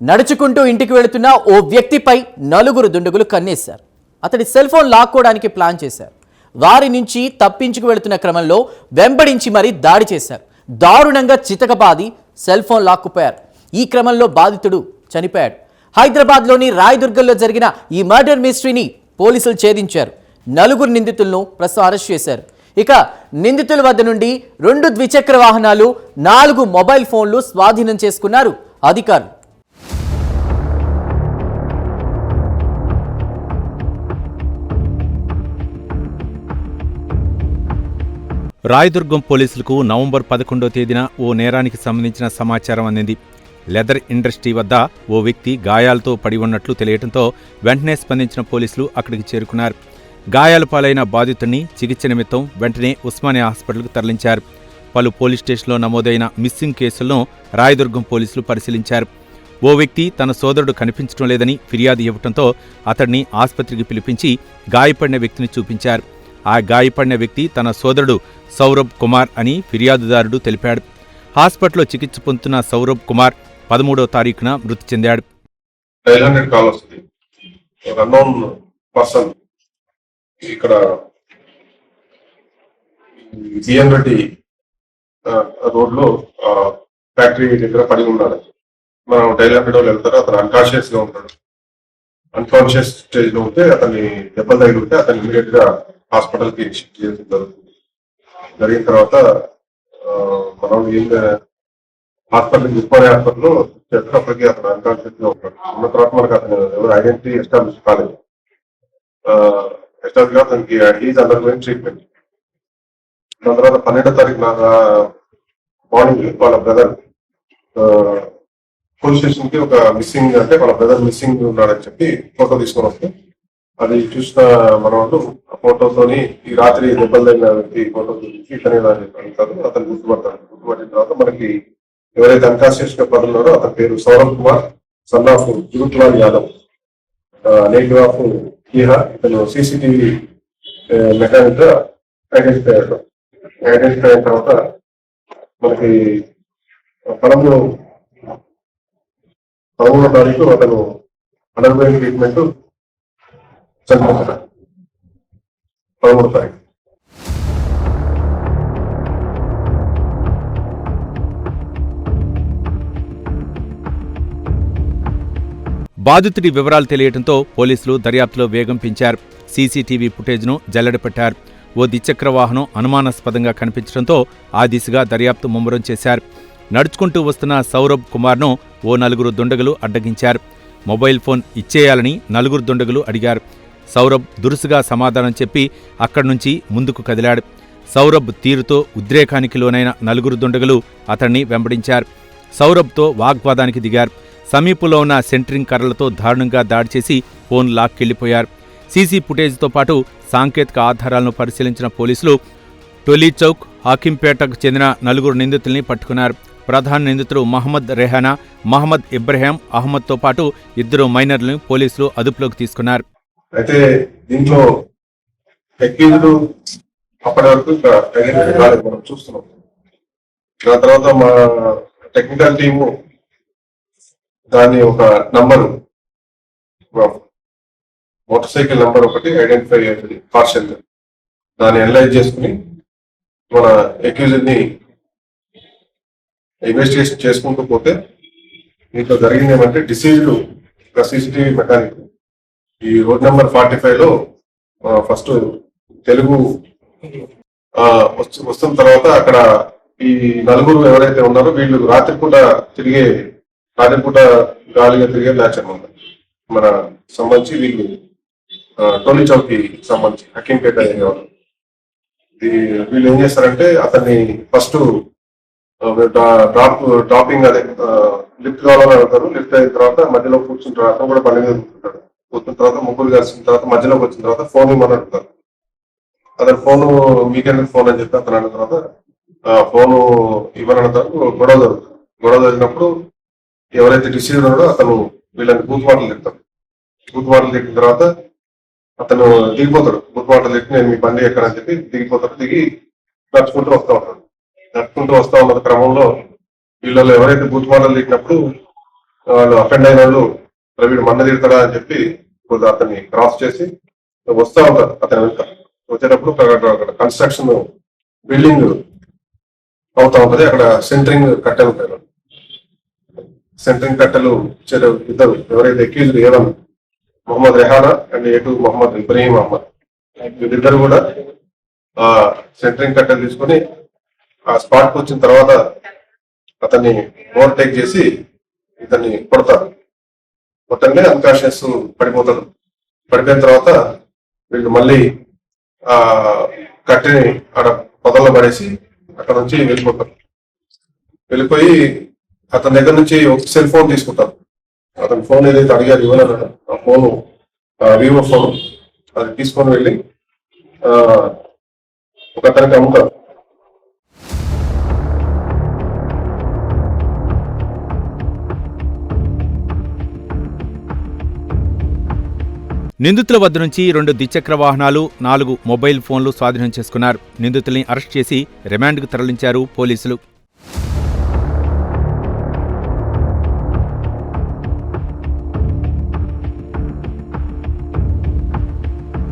నడుచుకుంటూ ఇంటికి వెళుతున్న ఓ వ్యక్తిపై నలుగురు దుండగులు కన్నేశారు. అతడి సెల్ ఫోన్ లాక్కోవడానికి ప్లాన్ చేశారు. వారి నుంచి తప్పించుకు వెళుతున్న క్రమంలో వెంబడించి మరీ దాడి చేశారు. దారుణంగా చితకబాది సెల్ ఫోన్ లాక్కుపోయారు. ఈ క్రమంలో బాధితుడు చనిపోయాడు. హైదరాబాద్లోని రాయదుర్గంలో జరిగిన ఈ మర్డర్ మిస్టరీని పోలీసులు ఛేదించారు. నలుగురు నిందితులను ప్రస్తుతం అరెస్ట్ చేశారు. ఇక నిందితుల వద్ద నుండి 2 ద్విచక్ర వాహనాలు, 4 మొబైల్ ఫోన్లు స్వాధీనం చేసుకున్నారు అధికారులు. రాయదుర్గం పోలీసులకు నవంబర్ 11వ తేదీన ఓ నేరానికి సంబంధించిన సమాచారం అందింది. లెదర్ ఇండస్ట్రీ వద్ద ఓ వ్యక్తి గాయాలతో పడి ఉన్నట్లు తెలియడంతో వెంటనే స్పందించిన పోలీసులు అక్కడికి చేరుకున్నారు. గాయాల పాలైన బాధితుడిని చికిత్స నిమిత్తం వెంటనే ఉస్మానియా హాస్పిటల్కు తరలించారు. పలు పోలీస్ స్టేషన్లో నమోదైన మిస్సింగ్ కేసులను రాయదుర్గం పోలీసులు పరిశీలించారు. ఓ వ్యక్తి తన సోదరుడు కనిపించడం లేదని ఫిర్యాదు ఇవ్వడంతో అతడిని ఆసుపత్రికి పిలిపించి గాయపడిన వ్యక్తిని చూపించారు. ఆ గాయపడిన వ్యక్తి తన సోదరుడు సౌరభ్ కుమార్ అని ఫిర్యాదుదారుడు తెలిపాడు. హాస్పిటల్లో చికిత్స పొందుతున్న సౌరభ్ కుమార్ 13వ తారీఖున మృతి చెందాడు. ఇక్కడ బిఎన్ రెడ్డి రోడ్ లో ఫ్యాక్టరీ దగ్గర పడి ఉన్నాడు. మనం డైలాండ్ వెళ్తారు. అతను అన్కాన్షియస్ గా ఉంటాడు. అన్కాన్షియస్ స్టేజ్ లో ఉంటే అతన్ని దెబ్బలు తగిలి ఉంటే అతను ఇమీడియట్ గా హాస్పిటల్ కి షిఫ్ట్ చేయడం జరుగుతుంది. జరిగిన తర్వాత మనం హాస్పిటల్ ఉస్మానియా హాస్పిటల్లో చేసినప్పటికీ అతను అన్కాన్షియస్ గా ఉంటాడు. ఉన్న తర్వాత మనకు అతను ఎవరు ఐడెంటిటీ ఎస్టాబ్లిష్ కాలేదు. ఎస్టాబ్లిష్ అతనికి హీజ్ అండర్ గోయింగ్ ట్రీట్మెంట్. దాని తర్వాత 12వ తారీఖు మార్నింగ్ వాళ్ళ బ్రదర్ పోలీస్ స్టేషన్ కి ఒక మిస్సింగ్ అంటే వాళ్ళ బ్రదర్ మిస్సింగ్ ఉన్నాడని చెప్పి ఫోటో తీసుకొని వస్తే అది చూసిన మన వాళ్ళు ఆ ఫోటోతోని ఈ రాత్రి దెబ్బలు తగిన వ్యక్తి ఫోటో చూపించి ఇతనే అంటారు. అతను గుర్తుపడతారు. గుర్తుపట్టిన తర్వాత మనకి ఎవరైతే అన్కాన్షియస్ గా పడున్నారో అతని పేరు Saurabh Kumar, son of Jurutlal Yadav, native of Bihar. ఇతను సీసీటీవీ మెకానిక్ గా ఐడెంటిఫై అయ్యాడు. ఐడెంటిఫై అయిన తర్వాత మనకి 13వ తారీఖు అతను అండర్ గోయింగ్ ట్రీట్మెంట్ చనిపోతాడు. 13వ తారీఖు. బాధితుడి వివరాలు తెలియడంతో పోలీసులు దర్యాప్తులో వేగం పెంచారు. సీసీటీవీ ఫుటేజ్ను జల్లెడపెట్టారు. ఓ ద్విచక్ర వాహనం అనుమానాస్పదంగా కనిపించడంతో ఆ దిశగా దర్యాప్తు ముమ్మరం చేశారు. నడుచుకుంటూ వస్తున్న సౌరభ్ కుమార్ను ఓ 4 దుండగులు అడ్డగించారు. మొబైల్ ఫోన్ ఇచ్చేయాలని 4 దుండగులు అడిగారు. సౌరభ్ దురుసుగా సమాధానం చెప్పి అక్కడి నుంచి ముందుకు కదిలాడు. సౌరభ్ తీరుతో ఉద్రేకానికి లోనైన 4 దుండగులు అతన్ని వెంబడించారు. సౌరభ్తో వాగ్వాదానికి దిగారు. సమీపంలో ఉన్న సెంట్రింగ్ కర్రలతో దారుణంగా దాడి చేసి ఫోన్ లాక్కెళ్లిపోయారు. సీసీ ఫుటేజ్తో పాటు సాంకేతిక ఆధారాలను పరిశీలించిన పోలీసులు టోలీ చౌక్, హాకింపేటకు చెందిన 4 నిందితుల్ని పట్టుకున్నారు. ప్రధాన నిందితులు మహమ్మద్ రెహానా, మహమ్మద్ ఇబ్రహీం అహ్మద్తో పాటు 2 మైనర్లను పోలీసులు అదుపులోకి తీసుకున్నారు. అయితే దీంట్లో ఎక్కిందులు అప్పటి వరకు మనం చూస్తున్నాం. దాని తర్వాత మా టెక్నికల్ టీము దాన్ని ఒక నంబరు మోటార్ సైకిల్ నంబర్ ఒకటి ఐడెంటిఫై అయ్యేది పార్షల్. దాన్ని అనలైజ్ చేసుకుని మన అక్యూజ్డ్ ని ఇన్వెస్టిగేషన్ చేసుకుంటూ పోతే దీంట్లో జరిగింది ఏమంటే డిసీజ్డ్ ఒక సీసీటీవీ మెకానిక్ ఈ రోడ్ నెంబర్ 45లో ఫస్ట్ తెలుగు వస్తున్న తర్వాత అక్కడ ఈ 4 ఎవరైతే ఉన్నారో వీళ్ళు రాత్రిపూట గాలిగా తిరిగే మ్యాచ్ అనమాట. మన సంబంధించి వీళ్ళు టోలీ చౌక్ కి సంబంధించి హకీంపేట అనేవాళ్ళు. వీళ్ళు ఏం చేస్తారంటే అతన్ని ఫస్ట్ డ్రాపింగ్ అదే లిఫ్ట్ కావాలని అడుగుతారు. లిఫ్ట్ అయిన తర్వాత మధ్యలో కూర్చుంటారు. అతను కూడా పని మీద కూర్చుంటాడు. కూర్చున్న తర్వాత ముగ్గురు కలిసిన తర్వాత మధ్యలోకి వచ్చిన తర్వాత ఫోన్ ఇవ్వమని అడుగుతారు. అతను ఫోను మీకెందుకు ఫోన్ అని చెప్పి అతను అన్న తర్వాత ఫోను ఇవ్వని అడుగుతారు. గొడవ జరిగినప్పుడు ఎవరైతే డిసీజ్ ఉన్నాడో అతను వీళ్ళని బూత్ మాటలు తిడతారు. బూత్ మాటలు తిట్టిన తర్వాత అతను దిగిపోతాడు. బూత్ మాటలు తిట్టి నేను మీ బండి ఎక్కడని చెప్పి దిగిపోతాడు. దిగి నడుచుకుంటూ వస్తూ ఉంటాడు. నడుచుకుంటూ వస్తా ఉన్న క్రమంలో వీళ్ళలో ఎవరైతే బూత్ మాటలు తిట్టినప్పుడు వాళ్ళు అఫెండ్ అయిన వాళ్ళు వీడు మన్న తిడతాడా అని చెప్పి కొద్దిగా అతన్ని క్రాస్ చేసి వస్తా ఉంటారు. అతని వెనుక వచ్చేటప్పుడు అక్కడ కన్స్ట్రక్షన్ బిల్డింగ్ అవుతా ఉంటది. అక్కడ సెంటరింగ్ కట్టెలు ఉంటాయి. సెంటరింగ్ కట్టెలు ఇద్దరు ఎవరైతే accused A one Mohammed Rehana and A two Mohammed Ibrahim Ahmed, వీళ్ళిద్దరు కూడా ఆ సెంటరింగ్ కట్టెలు తీసుకొని ఆ స్పాట్ కు వచ్చిన తర్వాత అతన్ని ఓవర్టేక్ చేసి ఇతన్ని కొడతారు. మొత్తంగా అన్కాన్షియస్ పడిపోతాడు. పడిపోయిన తర్వాత వీళ్ళు మళ్ళీ ఆ కట్టెని ఆడ పొదల్లో పడేసి అక్కడ నుంచి వెళ్ళిపోతారు. వెళ్ళిపోయి అతని దగ్గర నుంచి ఒక సెల్ ఫోన్ తీసుకుంటారు. అతని ఫోన్ ఏదైతే అడిగారు ఇవ్వాలన్నాడు, ఆ ఫోను వివో ఫోన్, అది తీసుకొని వెళ్ళి ఒక అతనికి అమ్ముతారు. నిందితుల వద్ద నుంచి 2 ద్విచక్ర వాహనాలు, 4 మొబైల్ ఫోన్లు స్వాధీనం చేసుకున్నారు. నిందితుల్ని అరెస్ట్ చేసి రిమాండ్కు తరలించారు పోలీసులు.